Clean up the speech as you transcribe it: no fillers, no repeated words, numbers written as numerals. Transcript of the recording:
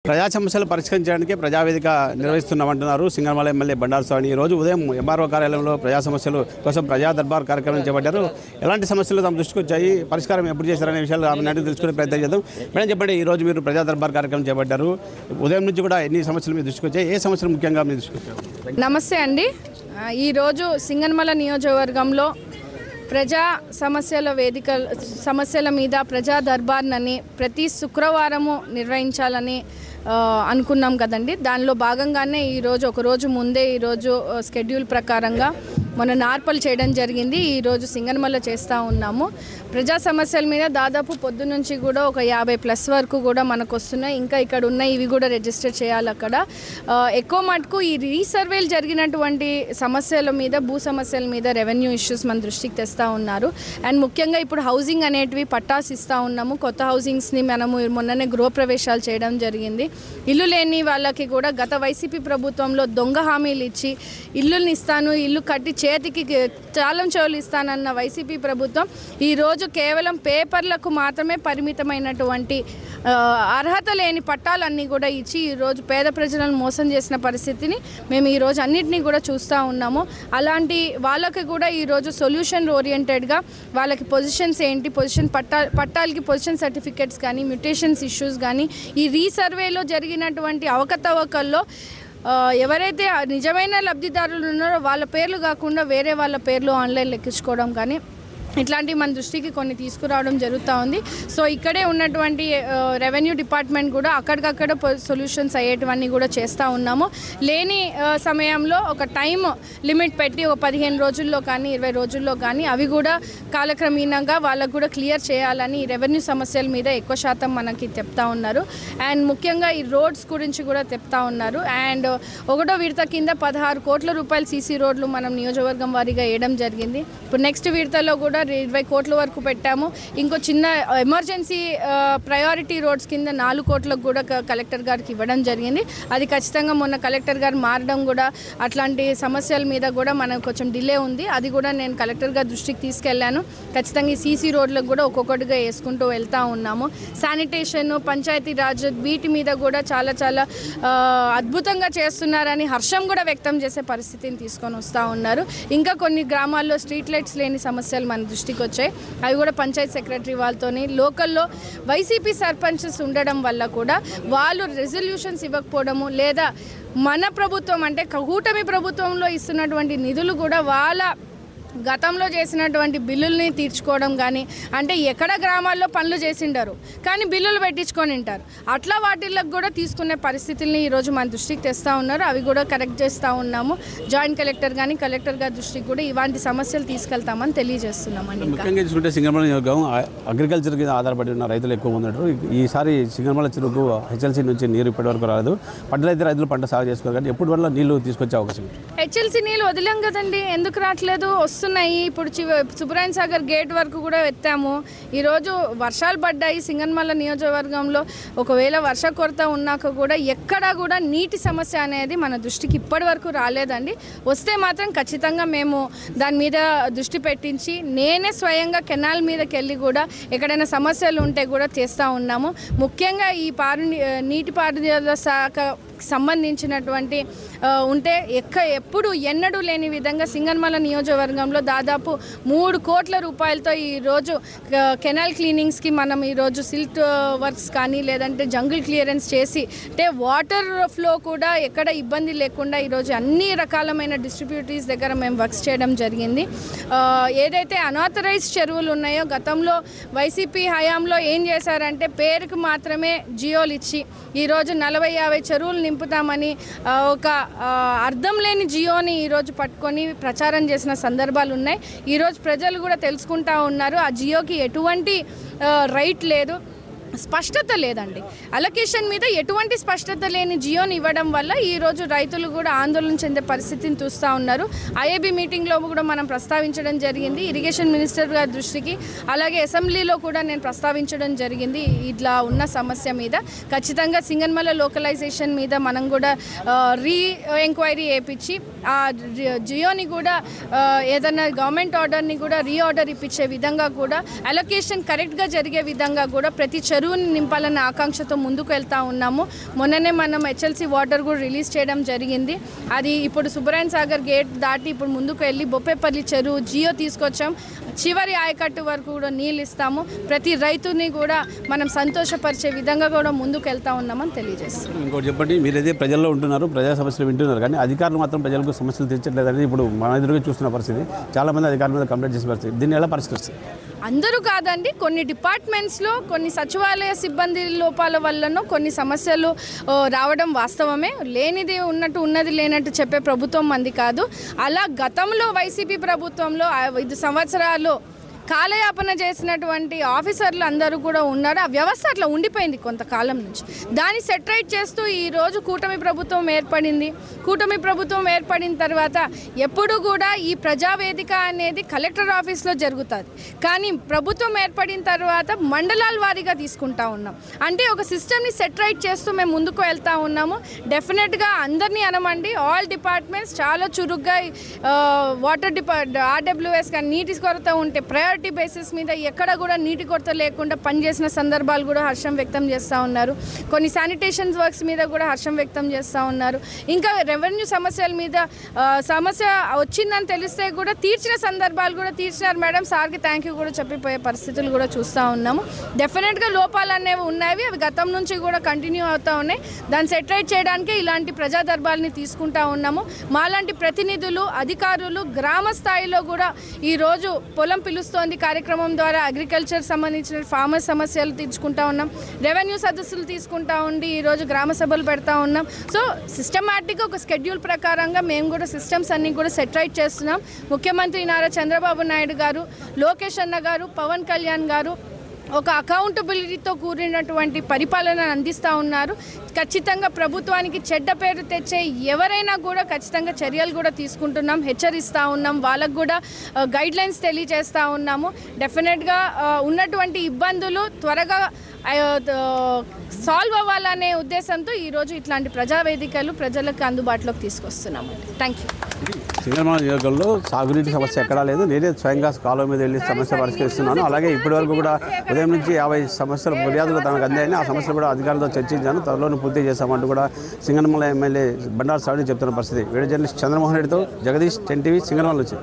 ప్రజా సమస్యలు పరిష్కరించడానికి ప్రజావేదిక నిర్వహిస్తున్నామంటున్నారు సింగనమల ఎమ్మెల్యే బండారు శ్రావణి. ఈ రోజు ఉదయం ఎంఆర్ఓ కార్యాలయంలో ప్రజా సమస్యలు కోసం ప్రజా దర్బార్ కార్యక్రమం చేపట్టారు. ఎలాంటి సమస్యలు తమ దృష్టికి వచ్చాయి, పరిష్కారం ఎప్పుడు చేశారనే విషయాలు ఆమె తెలుసుకునే ప్రయత్నం చేద్దాం. మేడం చెప్పండి, ఈ రోజు మీరు ప్రజా దర్బార్ కార్యక్రమం చేపట్టారు. ఉదయం నుంచి కూడా ఎన్ని సమస్యలు మీ దృష్టికి వచ్చాయి, ఏ సమస్యలు ముఖ్యంగా మీ దృష్టికి వచ్చారు? నమస్తే అండి. ఈరోజు సింగనమల నియోజకవర్గంలో ప్రజా సమస్యల మీద ప్రజా దర్బార్నని ప్రతి శుక్రవారము నిర్వహించాలని అనుకున్నాం కదండి. దానిలో భాగంగానే ఈరోజు ఒకరోజు ముందే ఈరోజు షెడ్యూల్ ప్రకారంగా మన నార్పల్ చేయడం జరిగింది. ఈరోజు సింగనమల చేస్తూ ఉన్నాము. ప్రజా సమస్యల మీద దాదాపు పొద్దు నుంచి కూడా ఒక 50+ వరకు కూడా మనకు వస్తున్నాయి. ఇంకా ఇక్కడ ఉన్నాయి, ఇవి కూడా రిజిస్టర్ చేయాలి. అక్కడ ఎక్కువ మటుకు ఈ రీసర్వేలు జరిగినటువంటి సమస్యల మీద, భూ సమస్యల మీద రెవెన్యూ ఇష్యూస్ మన దృష్టికి తెస్తూ ఉన్నారు. అండ్ ముఖ్యంగా ఇప్పుడు హౌసింగ్ అనేటివి పట్టాస్ ఇస్తూ ఉన్నాము. కొత్త హౌసింగ్స్ని మనము మొన్ననే గృహప్రవేశాలు చేయడం జరిగింది. ఇల్లు లేని వాళ్ళకి కూడా గత వైసీపీ ప్రభుత్వంలో దొంగ హామీలు ఇచ్చి ఇల్లుని ఇస్తాను, ఇల్లు కట్టి చేతికి తాళం చెవులు ఇస్తానన్న వైసీపీ ప్రభుత్వం ఈరోజు కేవలం పేపర్లకు మాత్రమే పరిమితమైనటువంటి అర్హత లేని పట్టాలన్నీ కూడా ఇచ్చి ఈరోజు పేద ప్రజలను మోసం చేసిన పరిస్థితిని మేము ఈరోజు అన్నింటినీ కూడా చూస్తూ ఉన్నాము. అలాంటి వాళ్ళకి కూడా ఈరోజు సొల్యూషన్ ఓరియంటెడ్గా వాళ్ళకి పొజిషన్స్ ఏంటి, పట్టాలకి పొజిషన్ సర్టిఫికేట్స్ కానీ, మ్యూటేషన్స్ ఇష్యూస్ కానీ, ఈ రీసర్వేలో జరిగినటువంటి అవకతవకల్లో ఎవరైతే నిజమైన లబ్ధిదారులు ఉన్నారో వాళ్ళ పేర్లు కాకుండా వేరే వాళ్ళ పేర్లు ఆన్లైన్ లెక్కించుకోవడం కానీ ఇట్లాంటివి మన దృష్టికి కొన్ని తీసుకురావడం జరుగుతూ ఉంది. సో ఇక్కడే ఉన్నటువంటి రెవెన్యూ డిపార్ట్మెంట్ కూడా అక్కడికక్కడ సొల్యూషన్స్ అయ్యేటివన్నీ కూడా చేస్తూ ఉన్నాము. లేని సమయంలో ఒక టైం లిమిట్ పెట్టి ఒక 15 రోజుల్లో కానీ 20 రోజుల్లో కానీ అవి కూడా కాలక్రమేణంగా వాళ్ళకు కూడా క్లియర్ చేయాలని రెవెన్యూ సమస్యల మీద ఎక్కువ శాతం మనకి చెప్తా ఉన్నారు. అండ్ ముఖ్యంగా ఈ రోడ్స్ గురించి కూడా చెప్తా ఉన్నారు. అండ్ 1వ విడత కింద 16 కోట్ల రూపాయలు సీసీ రోడ్లు మనం నియోజకవర్గం వారీగా వేయడం జరిగింది. ఇప్పుడు నెక్స్ట్ విడతలో కూడా 20 కోట్ల వరకు పెట్టాము. ఇంకో చిన్న ఎమర్జెన్సీ ప్రయారిటీ రోడ్స్ కింద 4 కోట్లకు కూడా కలెక్టర్ గారికి ఇవ్వడం జరిగింది. అది ఖచ్చితంగా మొన్న కలెక్టర్ గారు మారడం కూడా అట్లాంటి సమస్యల మీద కూడా మనకు కొంచెం డిలే ఉంది. అది కూడా నేను కలెక్టర్ గారి దృష్టికి తీసుకెళ్లాను. ఖచ్చితంగా ఈ సీసీ రోడ్లకు కూడా ఒక్కొక్కటిగా వేసుకుంటూ వెళ్తూ ఉన్నాము. శానిటేషన్, పంచాయతీ రాజ్ వీటి మీద కూడా చాలా అద్భుతంగా చేస్తున్నారని హర్షం కూడా వ్యక్తం చేసే పరిస్థితిని తీసుకొని వస్తూ ఉన్నారు. ఇంకా కొన్ని గ్రామాల్లో స్ట్రీట్ లైట్స్ లేని సమస్యలు మన దృష్టికి వచ్చాయి. అవి కూడా పంచాయత్ సెక్రటరీ వాళ్ళతోని లోకల్లో వైసీపీ సర్పంచెస్ ఉండడం వల్ల కూడా వాళ్ళు రెజల్యూషన్స్ ఇవ్వకపోవడము, లేదా మన ప్రభుత్వం అంటే కూటమి ప్రభుత్వంలో ఇస్తున్నటువంటి నిధులు కూడా వాళ్ళ గతంలో చేసినటువంటి బిల్లుల్ని తీర్చుకోవడం కానీ, అంటే ఎక్కడ గ్రామాల్లో పనులు చేసిండారు కానీ బిల్లులు పెట్టించుకొని ఉంటారు, అట్లా వాటిల్లోకి కూడా తీసుకునే పరిస్థితుల్ని ఈరోజు మన దృష్టికి తెస్తూ ఉన్నారు. అవి కూడా కరెక్ట్ చేస్తూ ఉన్నాము. జాయింట్ కలెక్టర్ కానీ కలెక్టర్ గారి దృష్టికి కూడా ఇలాంటి సమస్యలు తీసుకెళ్తామని తెలియజేస్తున్నామండి. ముఖ్యంగా చూసుకుంటే సింగనమల నియోజకవర్గం అగ్రికల్చర్ మీద ఆధారపడి ఉన్న రైతులు ఎక్కువ మంది ఉంటారు. ఈసారి సింగనమల చెరువుకు హెచ్ఎల్సీ నుంచి నీరు ఇప్పటివరకు రాలేదు. పడ్డలైతే రైతులు పంట సాగు చేసుకోవాలి, కానీ ఎప్పటి వల్ల నీళ్లు తీసుకొచ్చే అవకాశం? హెచ్ఎల్సీ నీళ్ళు వదిలాం కదండి, ఎందుకు రావట్లేదు? వస్తున్నాయి. ఇప్పుడు సుబ్రాయన్ సాగర్ గేట్ వరకు కూడా ఎత్తాము. ఈరోజు వర్షాలు పడ్డాయి సింగనమల నియోజకవర్గంలో. ఒకవేళ వర్ష కొరత ఉన్నాక కూడా ఎక్కడా కూడా నీటి సమస్య అనేది మన దృష్టికి ఇప్పటి వరకు రాలేదండి. వస్తే మాత్రం ఖచ్చితంగా మేము దాని మీద దృష్టి పెట్టించి నేనే స్వయంగా కెనాల్ మీదకి వెళ్ళి కూడా ఎక్కడైనా సమస్యలు ఉంటే కూడా చేస్తూ ఉన్నాము. ముఖ్యంగా ఈ నీటిపారుదల శాఖ సంబంధించినటువంటి ఉంటే ఎప్పుడు ఎన్నడూ లేని విధంగా సింగనమల నియోజకవర్గంలో దాదాపు 3 కోట్ల రూపాయలతో ఈరోజు కెనాల్ క్లీనింగ్స్కి మనం ఈరోజు సిల్ట్ వర్క్స్ కానీ లేదంటే జంగిల్ క్లియరెన్స్ చేసి అంటే వాటర్ ఫ్లో కూడా ఎక్కడ ఇబ్బంది లేకుండా ఈరోజు అన్ని రకాలమైన డిస్ట్రిబ్యూటరీస్ దగ్గర మేము వర్క్స్ చేయడం జరిగింది. ఏదైతే అనాథరైజ్డ్ చెరువులు ఉన్నాయో గతంలో వైసీపీ హయాంలో ఏం చేశారంటే పేరుకు మాత్రమే జియోలు ఇచ్చి ఈరోజు 40-50 చెరువులు నింపుతామని ఒక అర్థం లేని జియోని ఈరోజు పట్టుకొని ప్రచారం చేసిన సందర్భాలు ఉన్నాయి. ఈరోజు ప్రజలు కూడా తెలుసుకుంటా ఉన్నారు ఆ జియోకి ఎటువంటి రైట్ లేదు, స్పష్టత లేదండి. అలొకేషన్ మీద ఎటువంటి స్పష్టత లేని జియోని ఇవ్వడం వల్ల ఈరోజు రైతులు కూడా ఆందోళన చెందే పరిస్థితిని చూస్తూ ఉన్నారు. ఐఏబీ మీటింగ్లో కూడా మనం ప్రస్తావించడం జరిగింది ఇరిగేషన్ మినిస్టర్ గారి దృష్టికి, అలాగే అసెంబ్లీలో కూడా నేను ప్రస్తావించడం జరిగింది. ఇట్లా ఉన్న సమస్య మీద ఖచ్చితంగా సింగనమల లోకలైజేషన్ మీద మనం కూడా ఎంక్వైరీ చేయించి ఆ జియోని కూడా ఏదైనా గవర్నమెంట్ ఆర్డర్ని కూడా రీఆర్డర్ ఇప్పించే విధంగా కూడా అలొకేషన్ కరెక్ట్గా జరిగే విధంగా కూడా ప్రతి చెరువుని నింపాలనే ఆకాంక్షతో ముందుకు వెళ్తూ ఉన్నాము. మొన్ననే మనం HLC వాటర్ కూడా రిలీజ్ చేయడం జరిగింది. అది ఇప్పుడు సుబ్రాయన్ సాగర్ గేట్ దాటి ఇప్పుడు ముందుకు వెళ్ళి బొప్పేపల్లి చెరువు జియో తీసుకొచ్చాం. చివరి ఆయకట్టు వరకు కూడా నీళ్ళు ఇస్తాము. ప్రతి రైతుని కూడా మనం సంతోషపరిచే విధంగా కూడా ముందుకు వెళ్తూ ఉన్నామని తెలియజేస్తాం. ఇంకోటి చెప్పండి, మీరైతే ప్రజల్లో ఉంటున్నారు, ప్రజా సమస్యలు వింటున్నారు, కానీ అధికారులు మాత్రం ప్రజలకు సమస్యలు తీర్చట్లేదని ఇప్పుడు మన ఎదురుగా చూస్తున్న పరిస్థితి. చాలామంది అధికారుల మీద కంప్లైంట్ చేసిన పరిస్థితి. దీన్ని ఎలా పరిష్కరిస్తారు? అందరూ కాదండి, కొన్ని డిపార్ట్మెంట్స్లో కొన్ని సచివాలయ సిబ్బంది లోపాల వల్లనో కొన్ని సమస్యలు రావడం వాస్తవమే. లేనిది ఉన్నట్టు ఉన్నది లేనట్టు చెప్పే ప్రభుత్వం మంది కాదు. అలా గతంలో వైసీపీ ప్రభుత్వంలో 5 సంవత్సరాలు కాలయాపన చేసినటువంటి ఆఫీసర్లు అందరూ కూడా ఉన్నారు. ఆ వ్యవస్థ అట్లా ఉండిపోయింది కొంతకాలం నుంచి. దాన్ని సెటరైట్ చేస్తూ ఈరోజు కూటమి ప్రభుత్వం ఏర్పడింది. కూటమి ప్రభుత్వం ఏర్పడిన తర్వాత ఎప్పుడు కూడా ఈ ప్రజావేదిక అనేది కలెక్టర్ ఆఫీస్లో జరుగుతుంది. కానీ ప్రభుత్వం ఏర్పడిన తర్వాత మండలాల వారీగా తీసుకుంటా ఉన్నాం. అంటే ఒక సిస్టమ్ని సెటరైట్ చేస్తూ మేము ముందుకు వెళ్తూ ఉన్నాము. డెఫినెట్గా అందరినీ అనమండి, ఆల్ డిపార్ట్మెంట్స్ చాలా చురుగ్గా వాటర్ RWS కానీ నీటి కొరత ఉంటే ప్రయారిటీ బేసిస్ మీద ఎక్కడ కూడా నీటి కొరత లేకుండా పనిచేసిన సందర్భాలు కూడా హర్షం వ్యక్తం చేస్తూ ఉన్నారు. కొన్ని శానిటేషన్ వర్క్స్ మీద కూడా హర్షం వ్యక్తం చేస్తూ ఉన్నారు. ఇంకా రెవెన్యూ సమస్యల మీద సమస్య వచ్చిందని తెలిస్తే కూడా తీర్చిన సందర్భాలు కూడా తీర్చినారు మేడం, సార్కి థ్యాంక్ యూ కూడా చెప్పిపోయే పరిస్థితులు కూడా చూస్తూ ఉన్నాము. డెఫినెట్గా లోపాలు అనేవి ఉన్నాయి, అవి గతం నుంచి కూడా కంటిన్యూ అవుతూ ఉన్నాయి. దాన్ని సెటరైట్ చేయడానికే ఇలాంటి ప్రజా దర్బార్ని తీసుకుంటా ఉన్నాము. మాలాంటి ప్రతినిధులు, అధికారులు గ్రామ స్థాయిలో కూడా ఈరోజు పొలం పిలుస్తోంది కార్యక్రమం ద్వారా అగ్రికల్చర్ సంబంధించిన ఫార్మర్ సమస్యలు తీర్చుకుంటా ఉన్నాం. రెవెన్యూ సదస్సులు తీసుకుంటా ఉండి ఈరోజు గ్రామ సభలు పెడతా ఉన్నాం. సో సిస్టమాటిక్గా ఒక స్కెడ్యూల్ ప్రకారంగా మేము కూడా సిస్టమ్స్ అన్నీ కూడా సెటరైట్ చేస్తున్నాం. ముఖ్యమంత్రి నారా చంద్రబాబు నాయుడు గారు, లోకేష్ అన్న గారు, పవన్ కళ్యాణ్ గారు ఒక అకౌంటబిలిటీతో కూడినటువంటి పరిపాలన అందిస్తూ ఉన్నారు. ఖచ్చితంగా ప్రభుత్వానికి చెడ్డ పేరు తెచ్చే ఎవరైనా కూడా ఖచ్చితంగా చర్యలు కూడా తీసుకుంటున్నాం, హెచ్చరిస్తూ ఉన్నాం, వాళ్ళకు కూడా గైడ్లైన్స్ తెలియజేస్తూ ఉన్నాము. డెఫినెట్గా ఉన్నటువంటి ఇబ్బందులు త్వరగా సాల్వ్ అవ్వాలనే ఉద్దేశంతో ఈరోజు ఇట్లాంటి ప్రజావేదికలు ప్రజలకు అందుబాటులోకి తీసుకొస్తున్నాము. Thank you. సింగనమల నియోజకవర్గంలో సాగునీటి సమస్య ఎక్కడా లేదు. నేనే స్వయంగా కాలువ మీద వెళ్ళి సమస్య పరిష్కరిస్తున్నాను. అలాగే ఇప్పటివరకు కూడా ఉదయం నుంచి 50 సమస్యలు ఫిర్యాదులు తనకు అందాయని, ఆ సమస్యలు కూడా అధికారులతో చర్చించాను, త్వరలోనే పూర్తి చేస్తామంటూ కూడా సింగనమల ఎమ్మెల్యే బండారు శ్రావణి చెప్తున్న పరిస్థితి. వీడియో జర్నలిస్ట్ చంద్రమోహన్ రెడ్డితో జగదీష్, 10 TV, సింగనమల నుంచి.